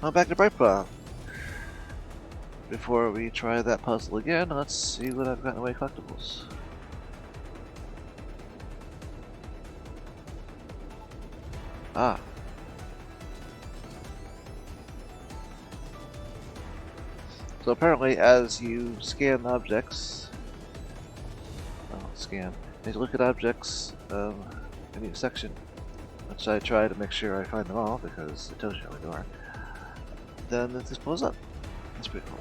I'm back to Brightpaw. Before we try that puzzle again, let's see what I've got in the way of collectibles. Ah. So apparently as you scan objects, as you look at objects in each section, which I try to make sure I find them all because it tells you how many there are, then it just pulls up. That's pretty cool.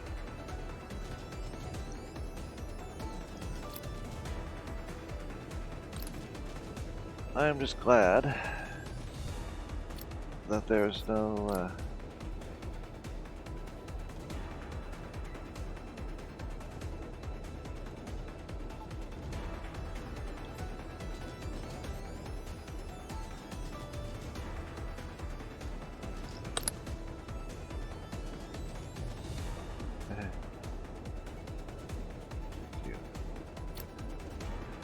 I'm just glad that there's no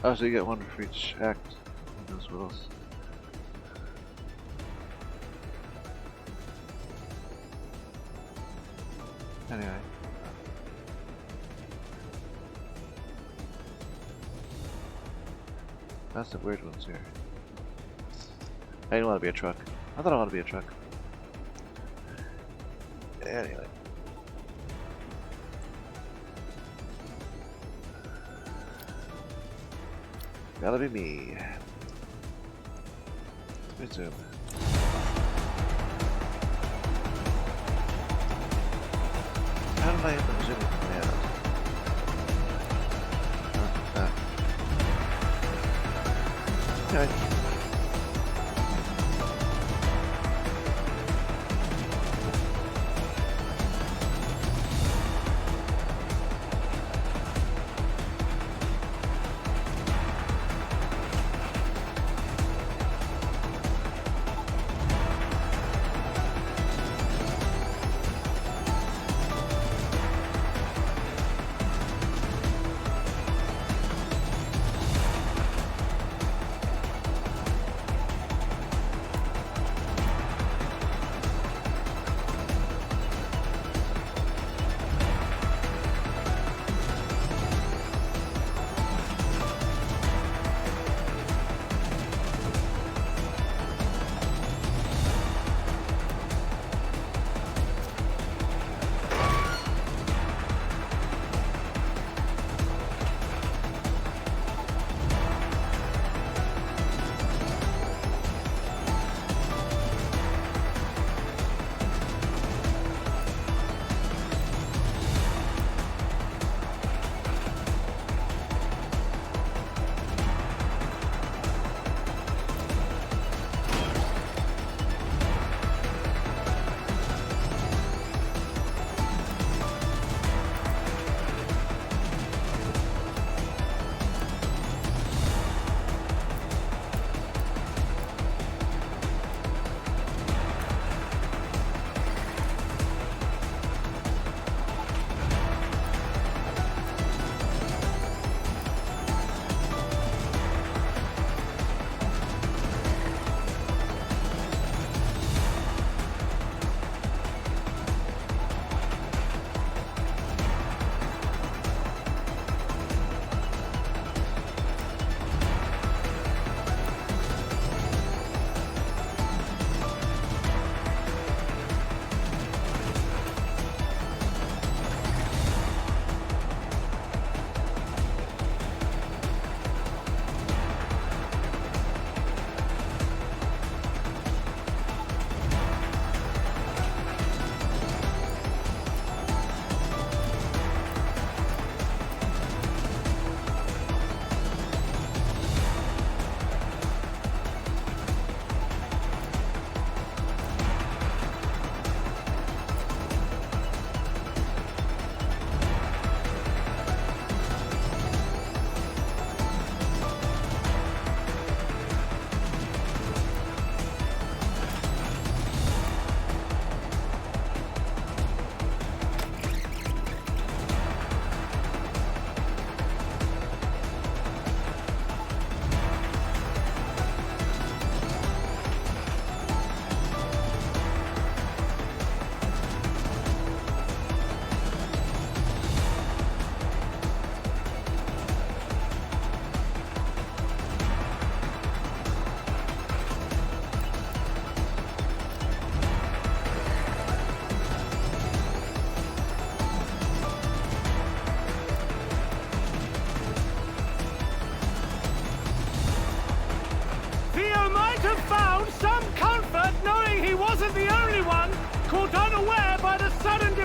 oh, so you get one for each act. Who knows what else? Anyway. That's the weird ones here. I didn't want to be a truck. I thought I wanted to be a truck. Anyway. Gotta be me. Let me zoom. How did I end up zooming from the end? Okay.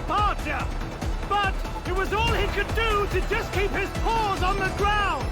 departure. But it was all he could do to just keep his paws on the ground.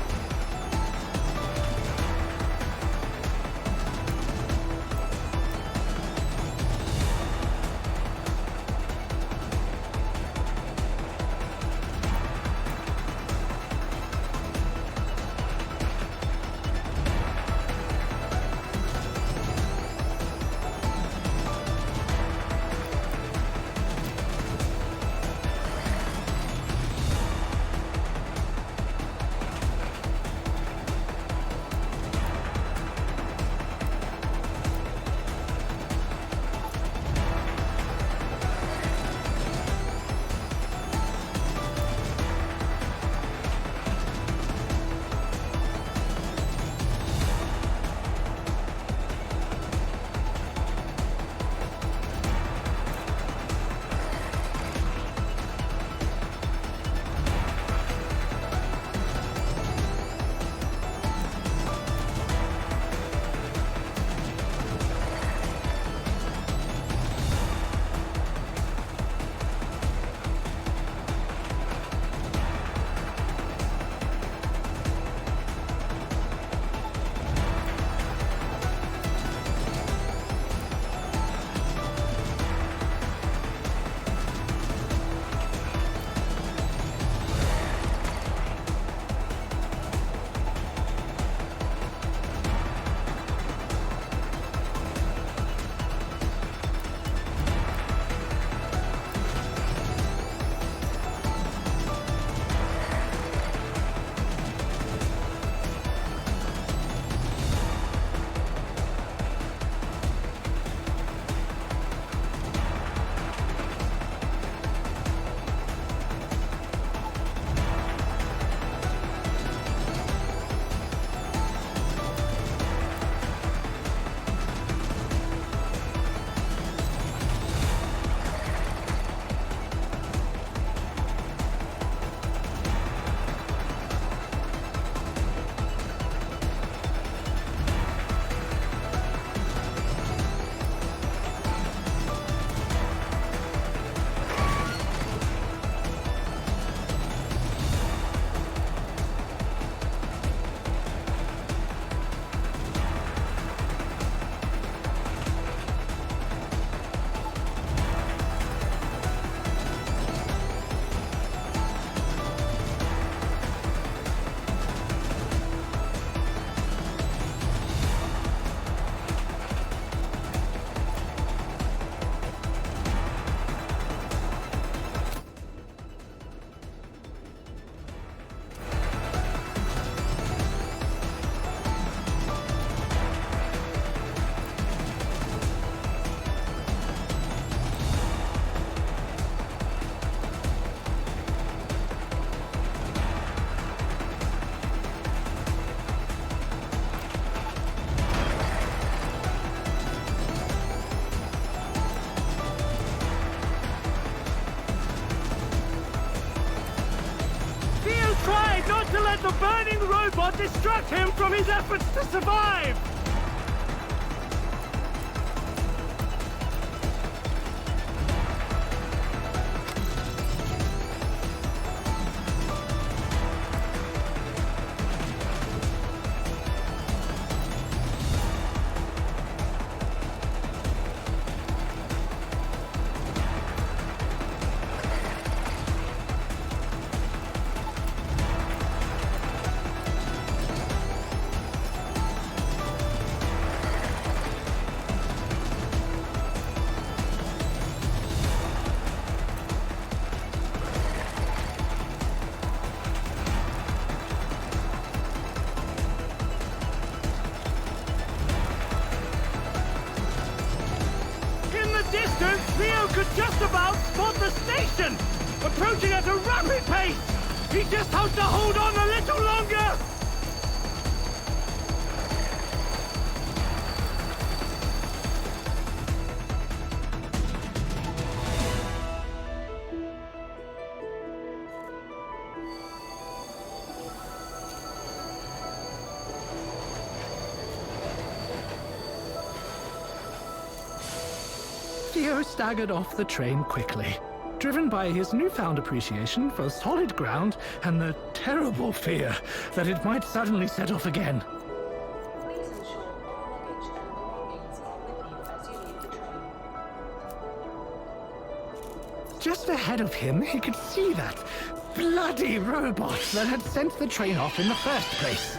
To let the burning robot distract him from his efforts to survive! Theo could just about spot the station! Approaching at a rapid pace! He just has to hold on a little longer! Theo staggered off the train quickly. driven by his newfound appreciation for solid ground and the terrible fear that it might suddenly set off again. Please ensure all luggage and belongings are with you as you leave the train. Just ahead of him, he could see that bloody robot that had sent the train off in the first place.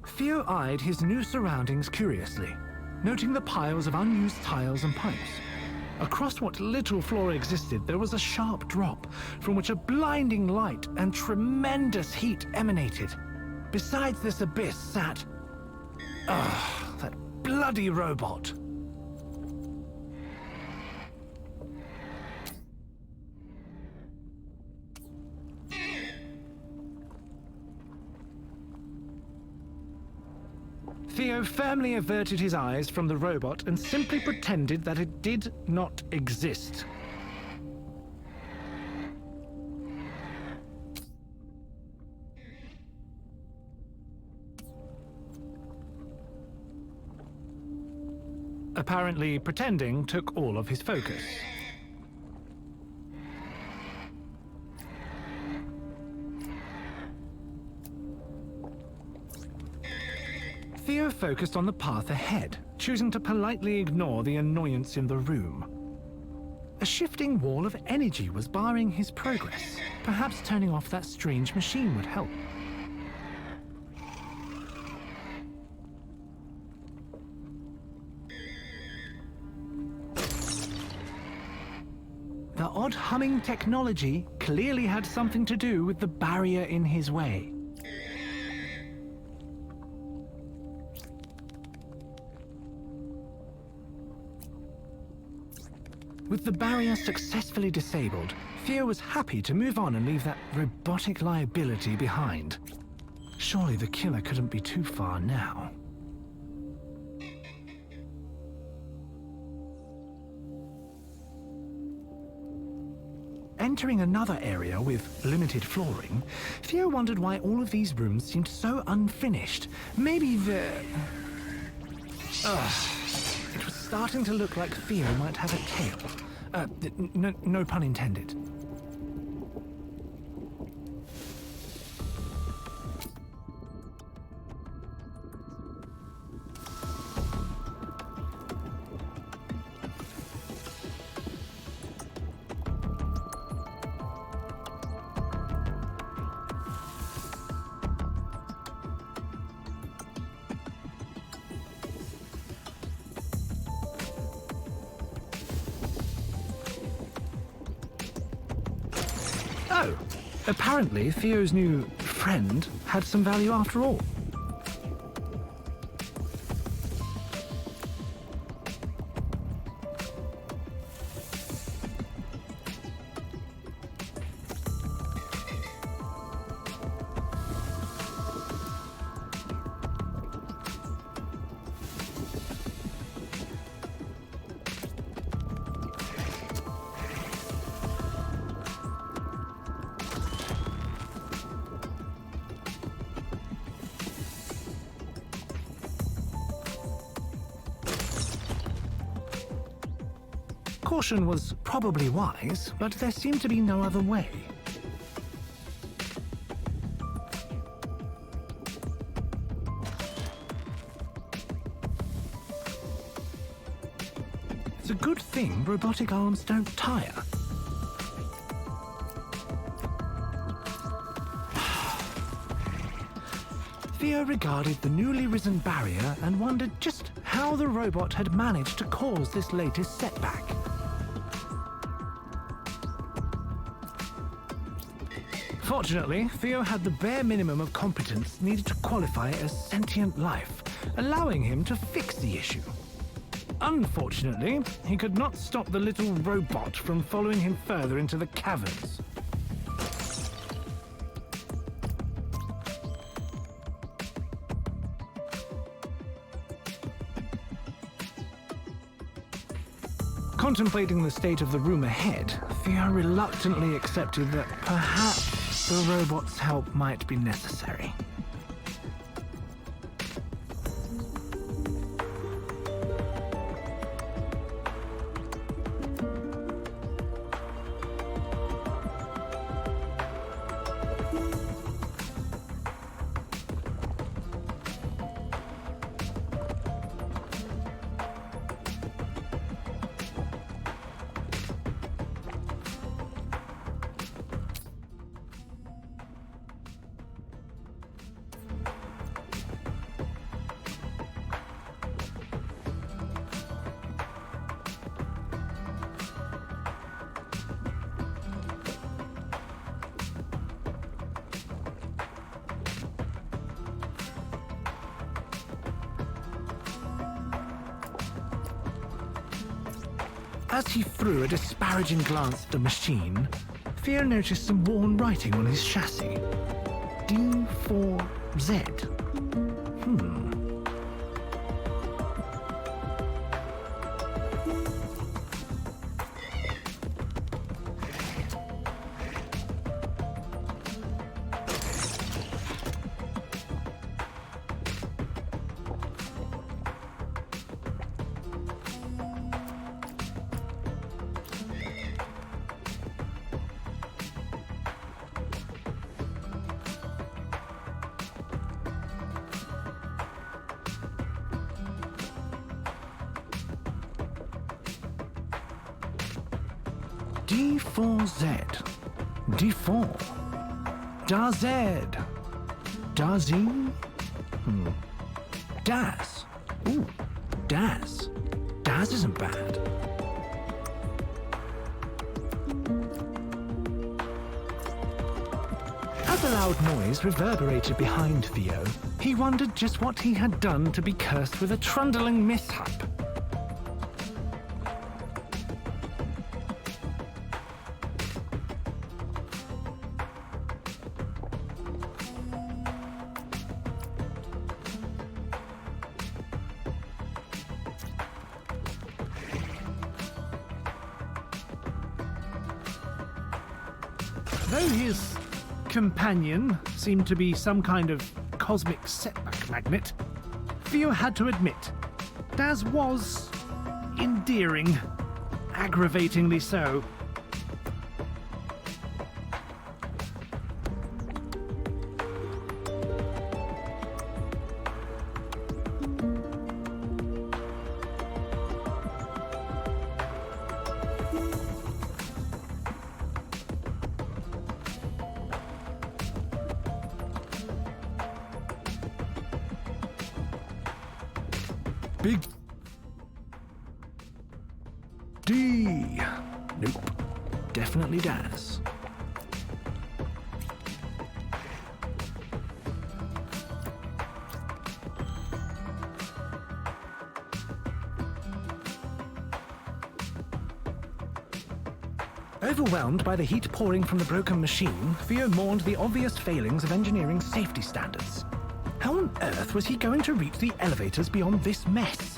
Theo eyed his new surroundings curiously, noting the piles of unused tiles and pipes. Across what little floor existed, there was a sharp drop from which a blinding light and tremendous heat emanated. Besides this abyss sat... that bloody robot. Theo firmly averted his eyes from the robot and simply pretended that it did not exist. Apparently, pretending took all of his focus. Theo focused on the path ahead, choosing to politely ignore the annoyance in the room. A shifting wall of energy was barring his progress. Perhaps turning off that strange machine would help. The odd humming technology clearly had something to do with the barrier in his way. With the barrier successfully disabled, Theo was happy to move on and leave that robotic liability behind. Surely the killer couldn't be too far now. Entering another area with limited flooring, Theo wondered why all of these rooms seemed so unfinished. Maybe the... It was starting to look like Theo might have a tail. No pun intended. Oh, apparently Theo's new friend had some value after all. Caution was probably wise, but there seemed to be no other way. It's a good thing robotic arms don't tire. Theo regarded the newly risen barrier and wondered just how the robot had managed to cause this latest setback. Fortunately, Theo had the bare minimum of competence needed to qualify as sentient life, allowing him to fix the issue. Unfortunately, he could not stop the little robot from following him further into the caverns. Contemplating the state of the room ahead, Theo reluctantly accepted that perhaps the robot's help might be necessary. As he threw a disparaging glance at the machine, Theo noticed some worn writing on his chassis. D4Z. D4Z. D4. Daz. Dazi? Daz. Ooh, Daz. Daz isn't bad. As a loud noise reverberated behind Theo, he wondered just what he had done to be cursed with a trundling mishap. Though his companion seemed to be some kind of cosmic setback magnet, Theo had to admit, Daz was endearing, aggravatingly so. Big D. Nope. Definitely Daz. Overwhelmed by the heat pouring from the broken machine, Theo mourned the obvious failings of engineering safety standards. How on earth was he going to reach the elevators beyond this mess?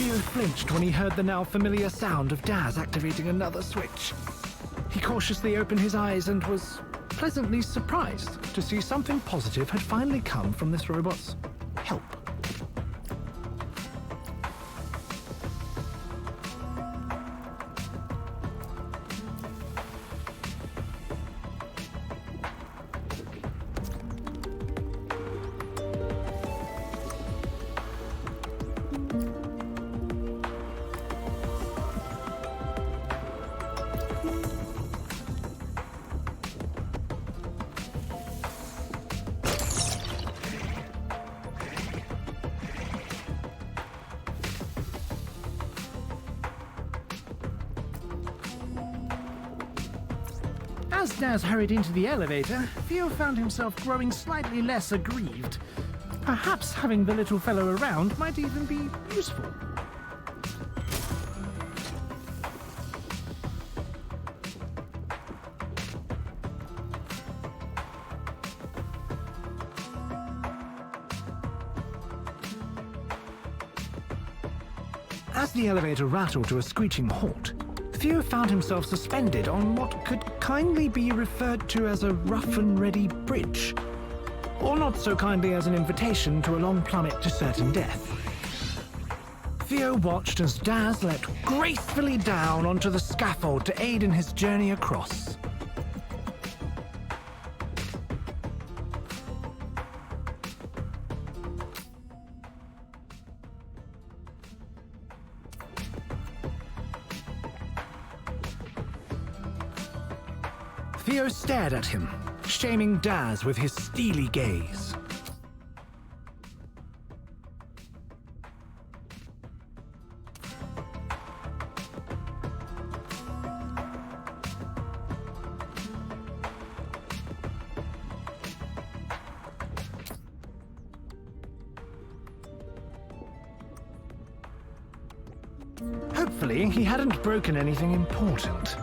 Theo flinched when he heard the now familiar sound of Daz activating another switch. He cautiously opened his eyes and was pleasantly surprised to see something positive had finally come from this robot's help. As Daz hurried into the elevator, Theo found himself growing slightly less aggrieved. Perhaps having the little fellow around might even be useful. As the elevator rattled to a screeching halt, Theo found himself suspended on what could kindly be referred to as a rough-and-ready bridge, or not so kindly as an invitation to a long plummet to certain death. Theo watched as Daz leapt gracefully down onto the scaffold to aid in his journey across. Theo stared at him, shaming Daz with his steely gaze. Hopefully, he hadn't broken anything important.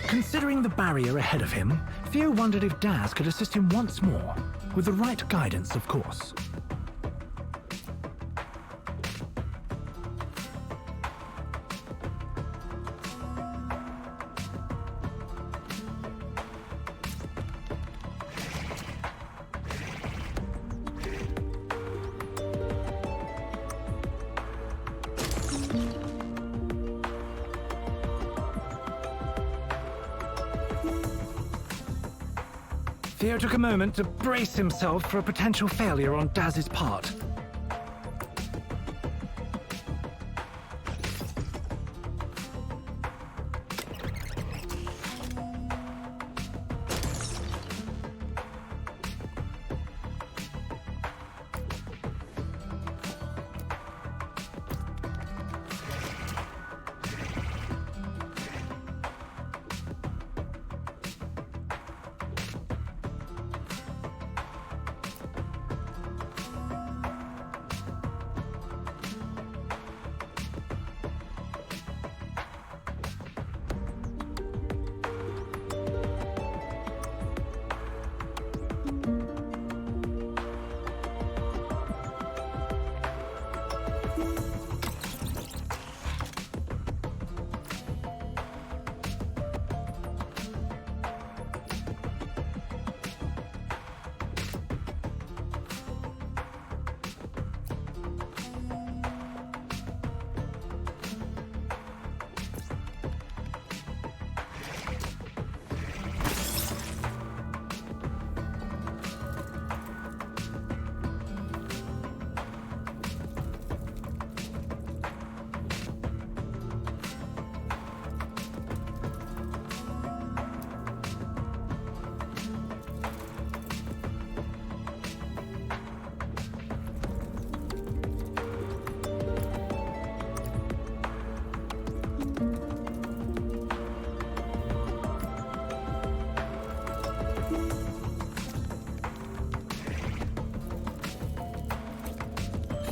Considering the barrier ahead of him, Theo wondered if Daz could assist him once more, with the right guidance, of course. Theo took a moment to brace himself for a potential failure on Daz's part.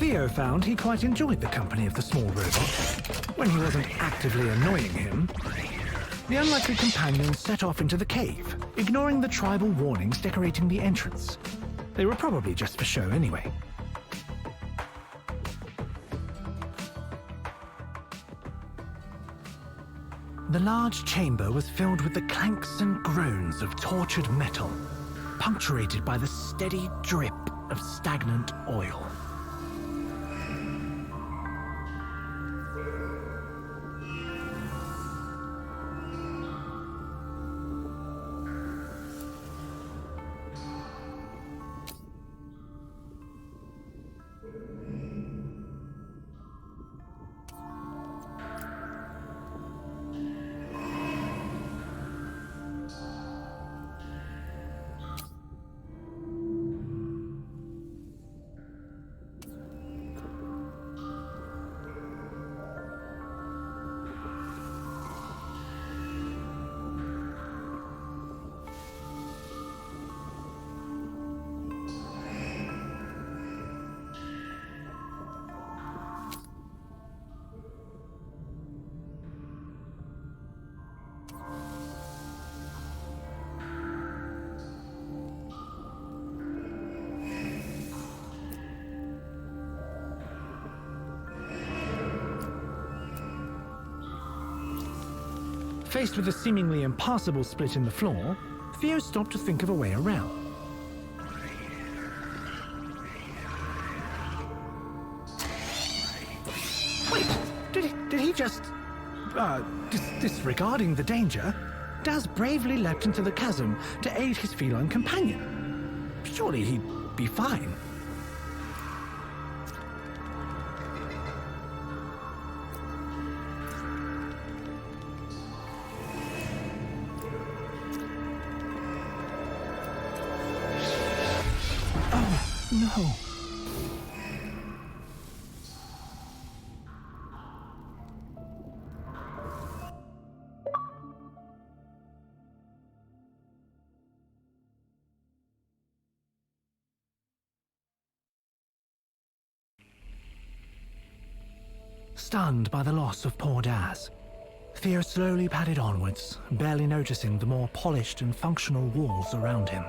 Theo found he quite enjoyed the company of the small robot when he wasn't actively annoying him. The unlikely companion set off into the cave, ignoring the tribal warnings decorating the entrance. They were probably just for show anyway. The large chamber was filled with the clanks and groans of tortured metal, punctuated by the steady drip of stagnant oil. Faced with a seemingly impassable split in the floor, Theo stopped to think of a way around. Wait, did he just... disregarding the danger, Daz bravely leapt into the chasm to aid his feline companion. Surely he'd be fine. No. Stunned by the loss of poor Daz, Theo slowly padded onwards, barely noticing the more polished and functional walls around him.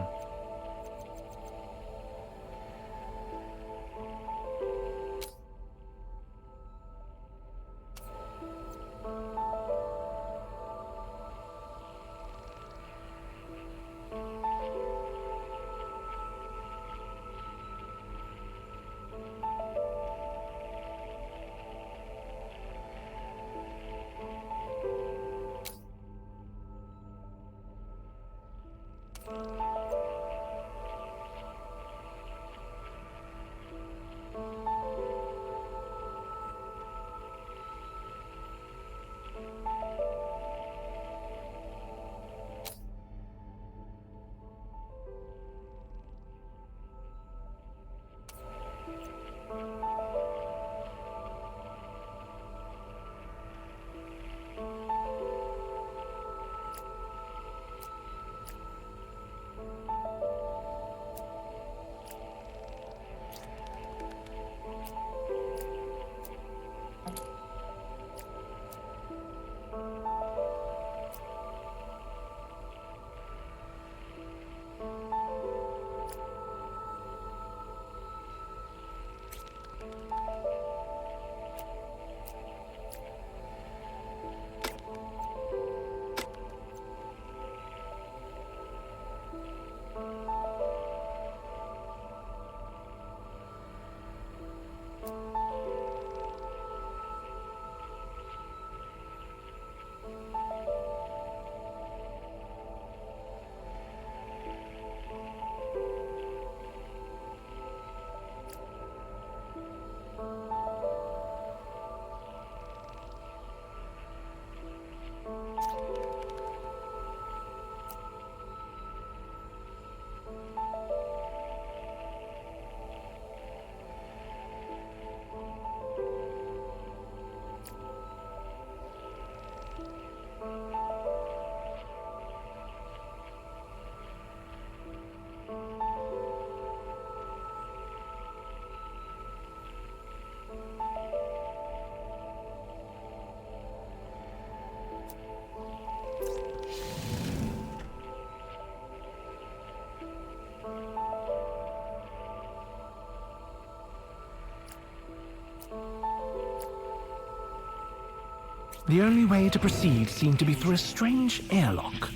The only way to proceed seemed to be through a strange airlock.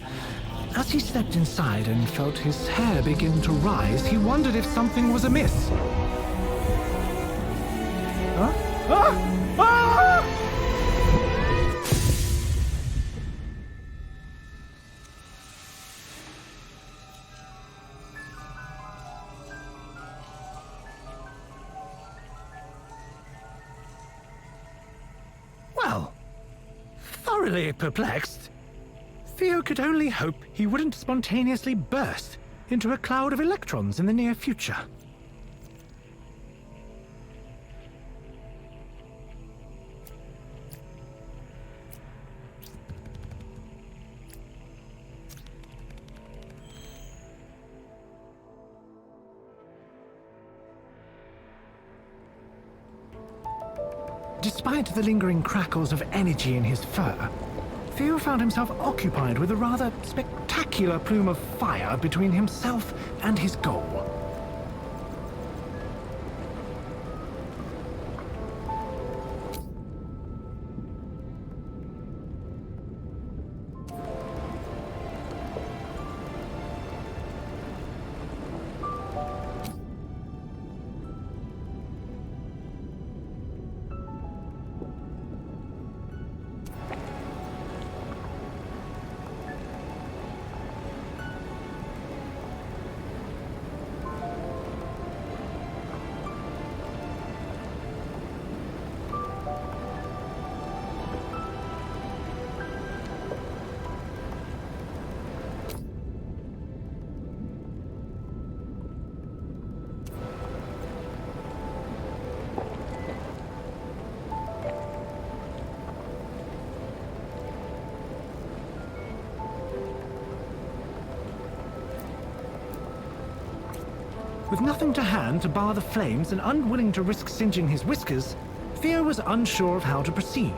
As he stepped inside and felt his hair begin to rise, he wondered if something was amiss. Huh? Ah! Ah! Well, thoroughly perplexed, Theo could only hope he wouldn't spontaneously burst into a cloud of electrons in the near future. Despite the lingering crackles of energy in his fur, Theo found himself occupied with a rather spectacular plume of fire between himself and his goal. With nothing to hand to bar the flames and unwilling to risk singeing his whiskers, Theo was unsure of how to proceed.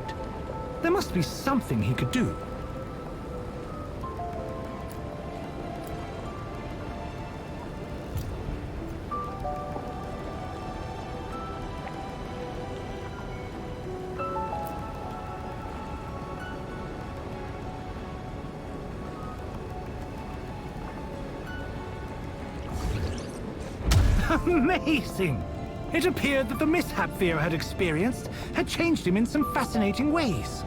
There must be something he could do. Amazing! It appeared that the mishap Theo had experienced had changed him in some fascinating ways.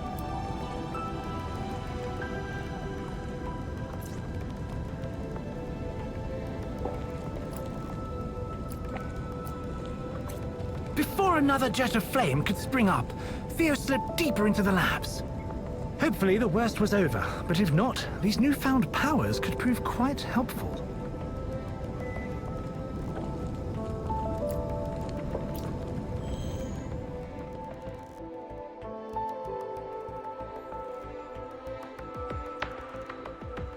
Before another jet of flame could spring up, Theo slipped deeper into the labs. Hopefully the worst was over, but if not, these newfound powers could prove quite helpful.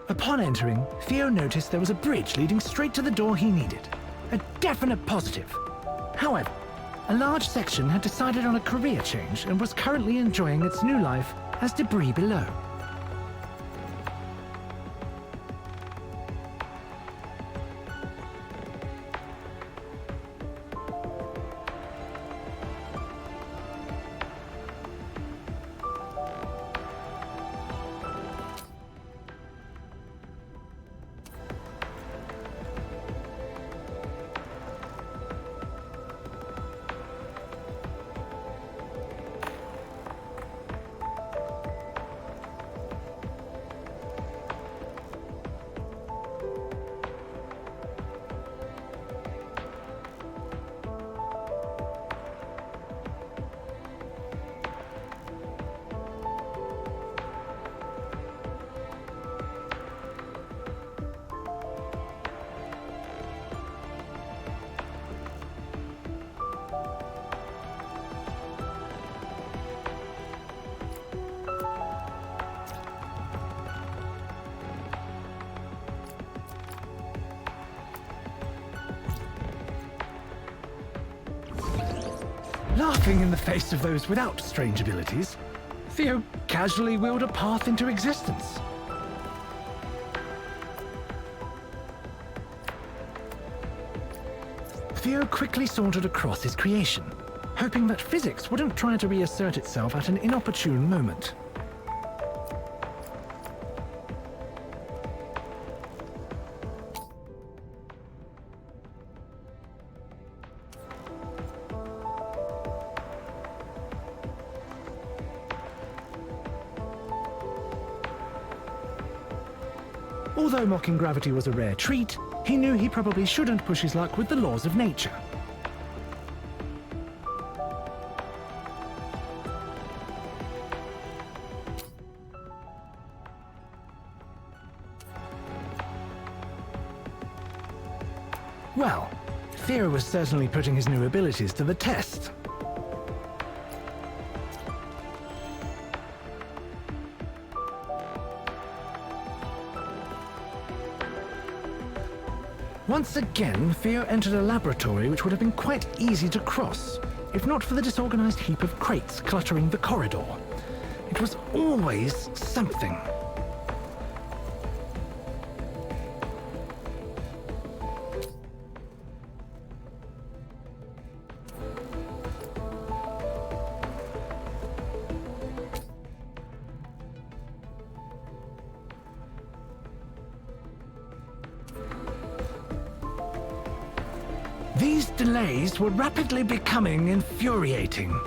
Upon entering, Theo noticed there was a bridge leading straight to the door he needed. A definite positive. However, a large section had decided on a career change and was currently enjoying its new life as debris below. Laughing in the face of those without strange abilities, Theo casually willed a path into existence. Theo quickly sauntered across his creation, hoping that physics wouldn't try to reassert itself at an inopportune moment. Although mocking gravity was a rare treat, he knew he probably shouldn't push his luck with the laws of nature. Well, Theo was certainly putting his new abilities to the test. Once again, Theo entered a laboratory which would have been quite easy to cross, if not for the disorganized heap of crates cluttering the corridor. It was always something. These delays were rapidly becoming infuriating.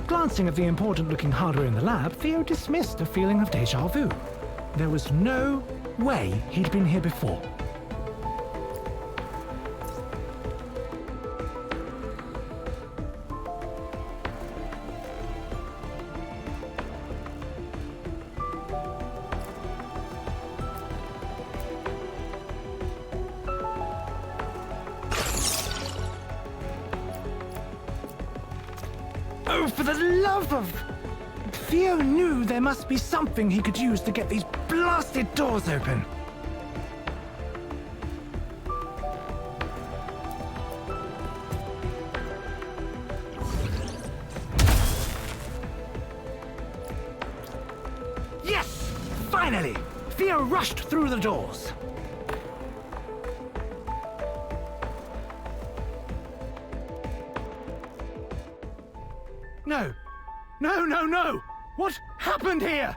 Glancing at the important-looking hardware in the lab, Theo dismissed a feeling of déjà vu. There was no way he'd been here before. Oh, for the love of... Theo knew there must be something he could use to get these blasted doors open. Yes! Finally! Theo rushed through the doors. No! No, no, no! What happened here?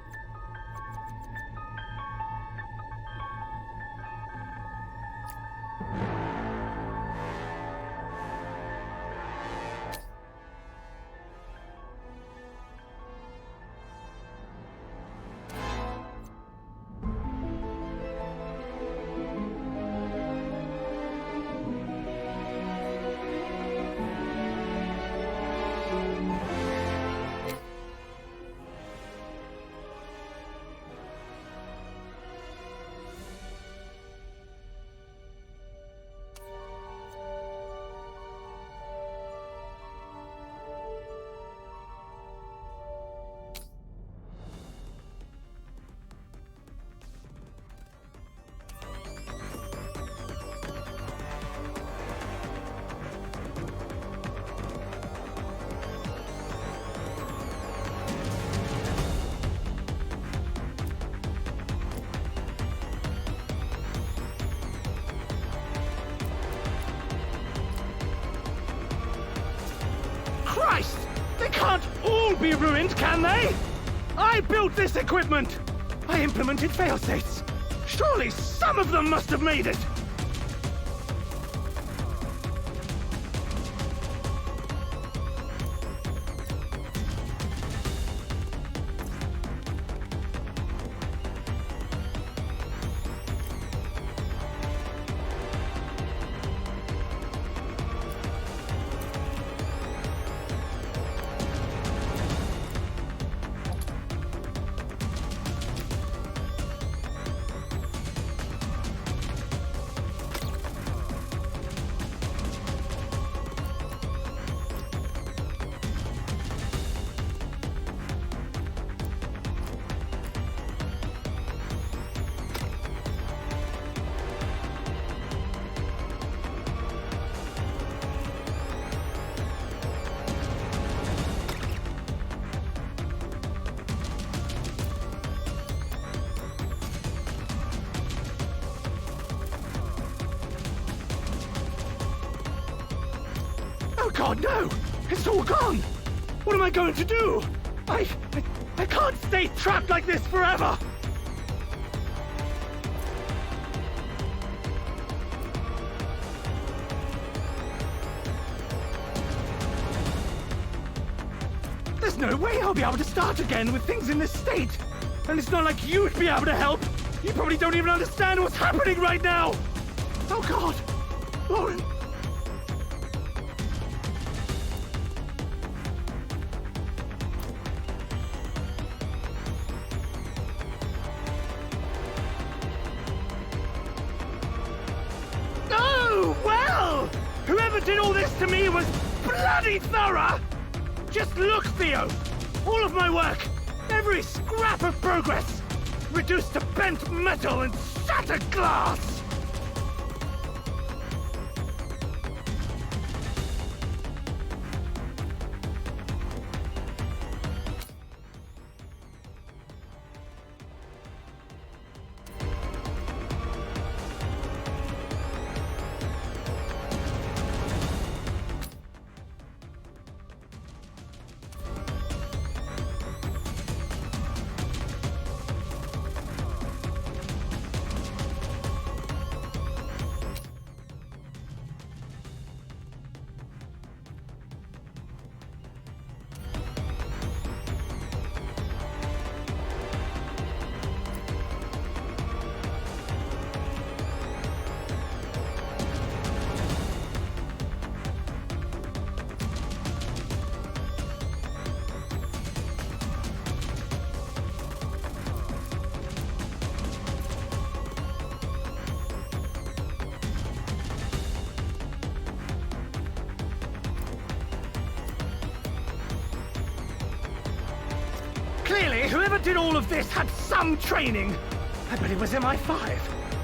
won't be ruined, can they? I built this equipment! I implemented failsafes. Surely some of them must have made it! Oh God, no! It's all gone! What am I going to do? I can't stay trapped like this forever! There's no way I'll be able to start again with things in this state! And it's not like you'd be able to help! You probably don't even understand what's happening right now! Oh God! Lauren! Oh, well! Whoever did all this to me was bloody thorough! Just look, Theo! All of my work, every scrap of progress, reduced to bent metal and shattered glass! Clearly, whoever did all of this had some training. I bet it was MI5.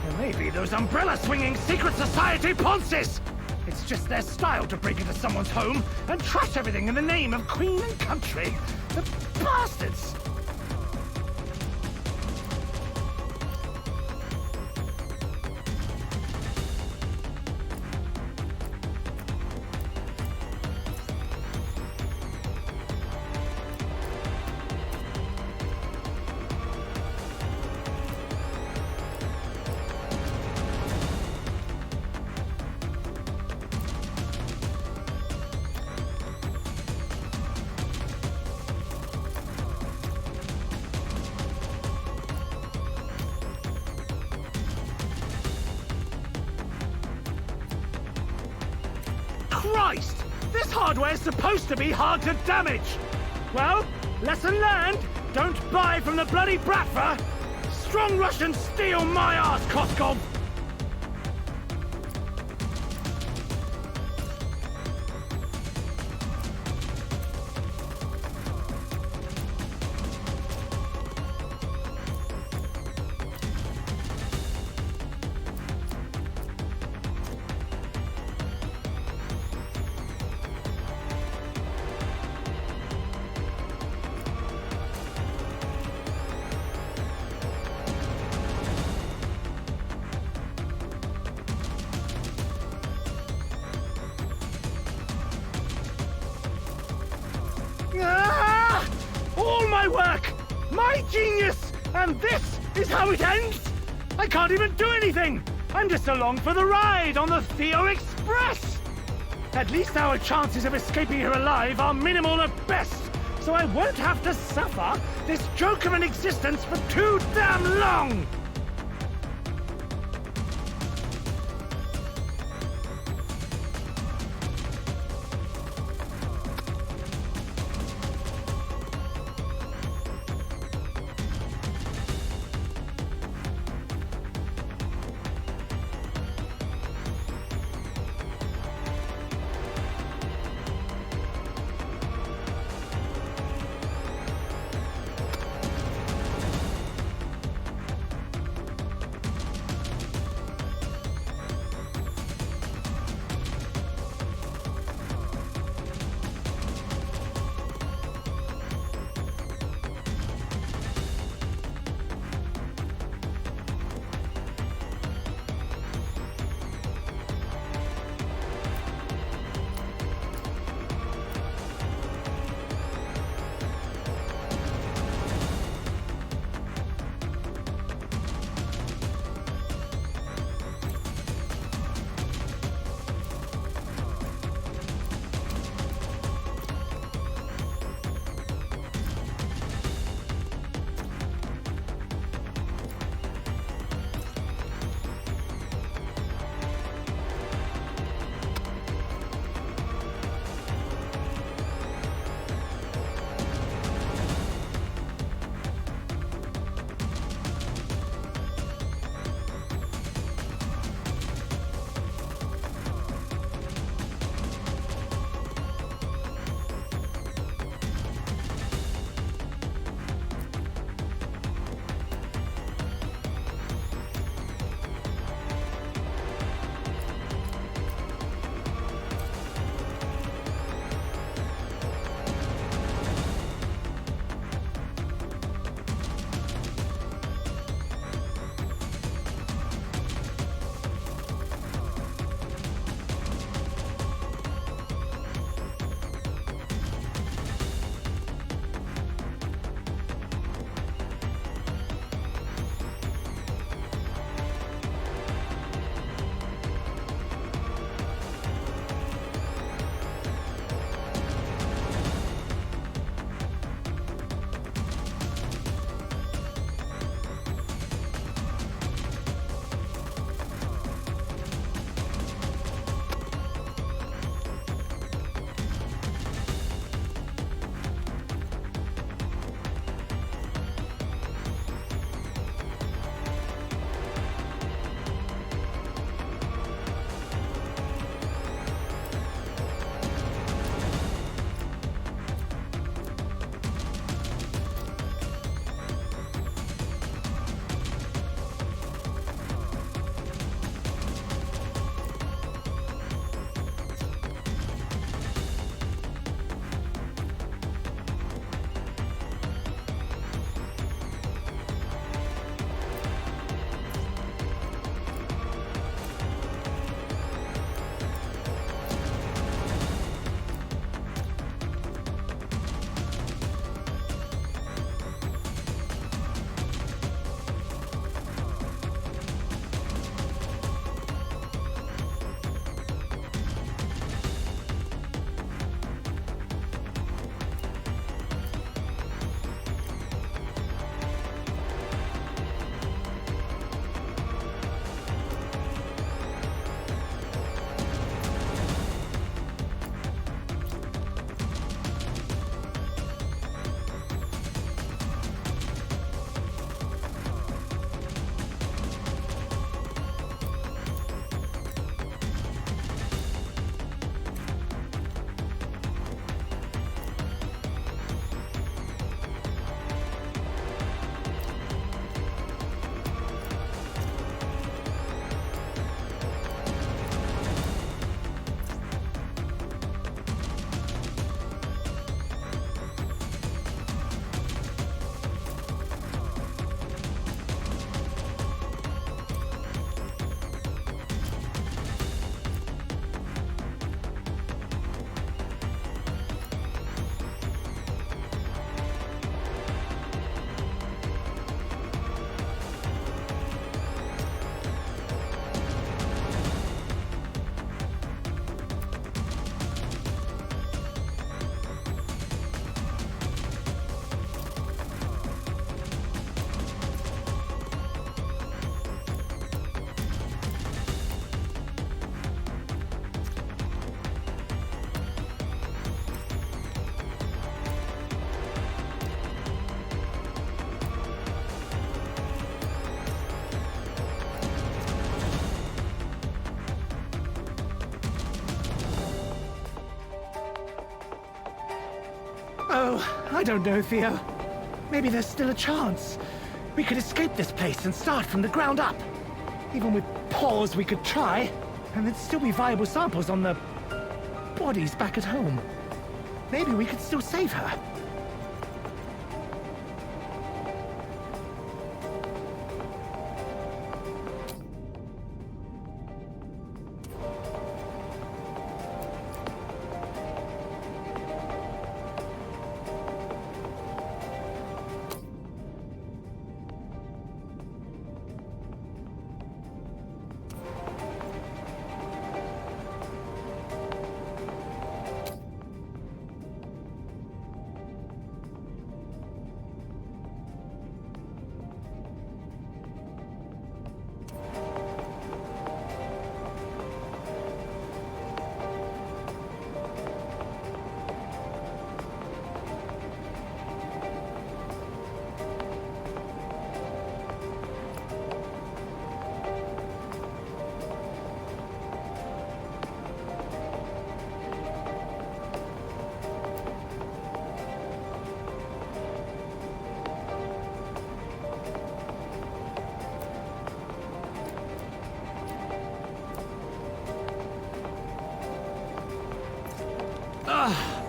Or maybe those umbrella-swinging secret society ponces! It's just their style to break into someone's home and trash everything in the name of Queen and Country. The bastards! Christ! This hardware's supposed to be hard to damage! Well, lesson learned! Don't buy from the bloody Bratva! Strong Russians steal my ass, Koskov! genius! And this is how it ends? I can't even do anything! I'm just along for the ride on the Theo Express! At least our chances of escaping here alive are minimal at best, so I won't have to suffer this joke of an existence for too damn long! Oh, I don't know, Theo. Maybe there's still a chance. We could escape this place and start from the ground up. Even with paws, we could try, and there'd still be viable samples on the bodies back at home. Maybe we could still save her.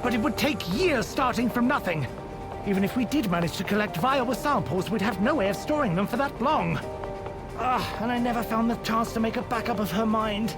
But it would take years starting from nothing. Even if we did manage to collect viable samples, we'd have no way of storing them for that long. And I never found the chance to make a backup of her mind.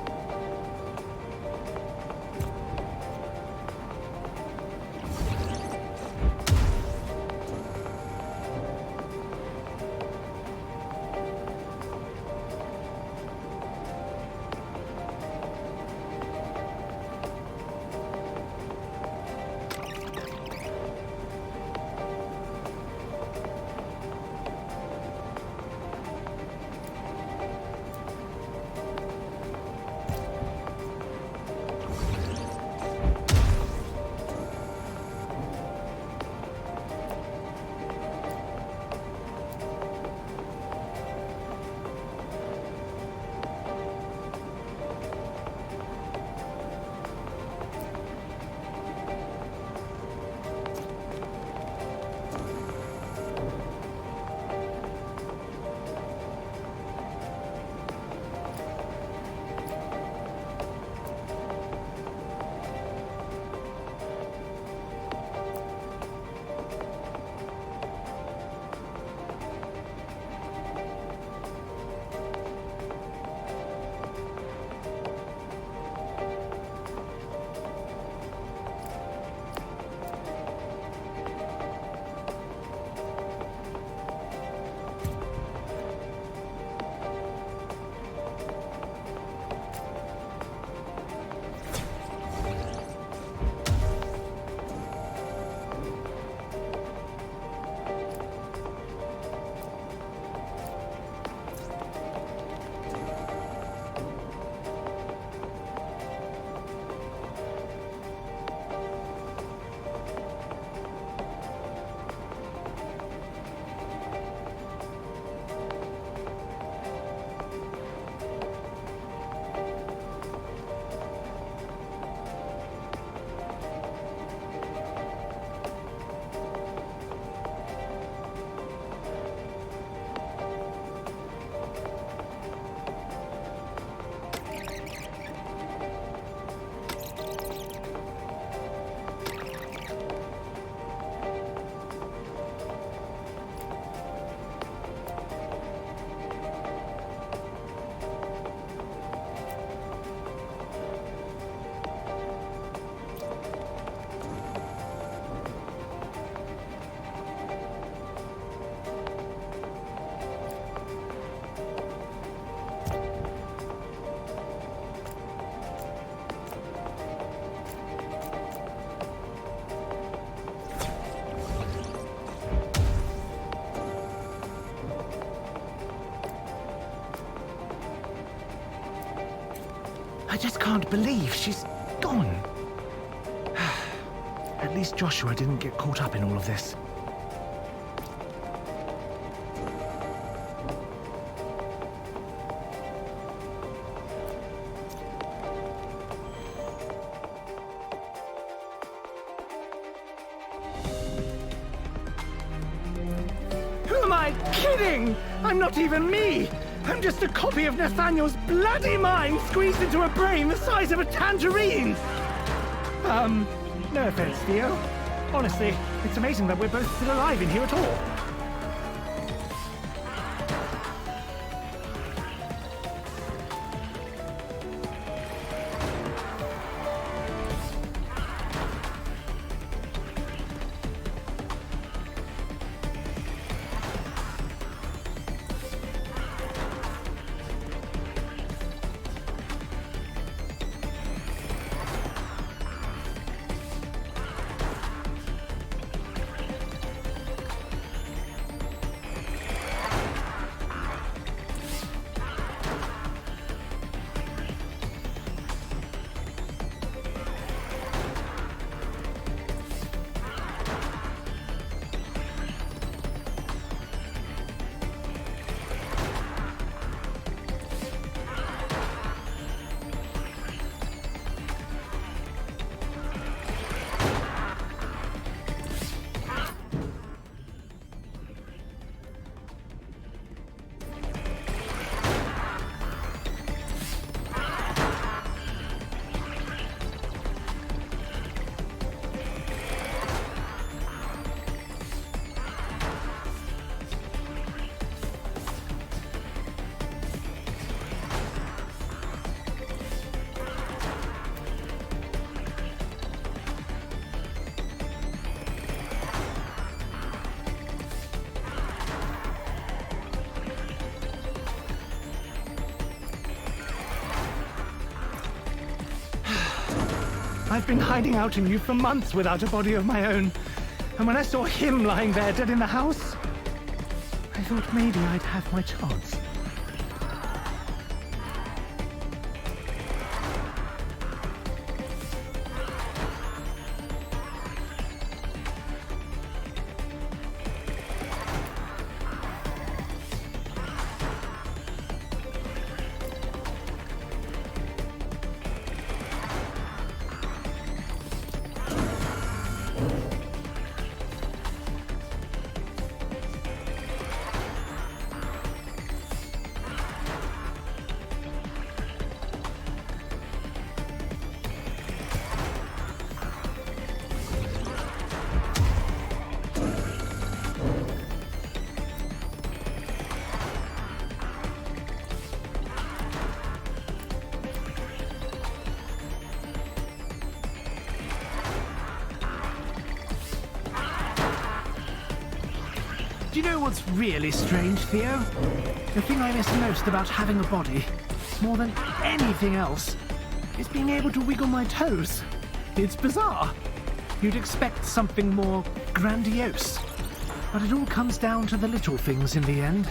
I just can't believe she's gone. At least Joshua didn't get caught up in all of this. kidding! I'm not even me! I'm just a copy of Nathaniel's bloody mind squeezed into a brain the size of a tangerine! No offense, Theo. Honestly, it's amazing that we're both still alive in here at all. I've been hiding out in you for months without a body of my own. And when I saw him lying there dead in the house, I thought maybe I'd have my chance. Do you know what's really strange, Theo? The thing I miss most about having a body, more than anything else, is being able to wiggle my toes. It's bizarre. You'd expect something more grandiose. But it all comes down to the little things in the end.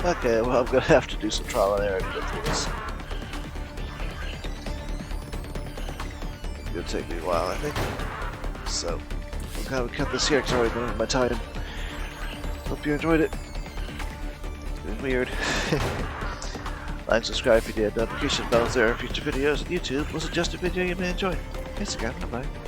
Okay, well, I'm gonna have to do some trial and error to get through this. It's gonna take me a while, I think. So, I'm gonna cut this here because I've already been over my time. Hope you enjoyed it. It's been weird. Like, subscribe if you did. Notification bells there for future videos, and YouTube will suggest a video you may enjoy. Thanks again. Bye-bye.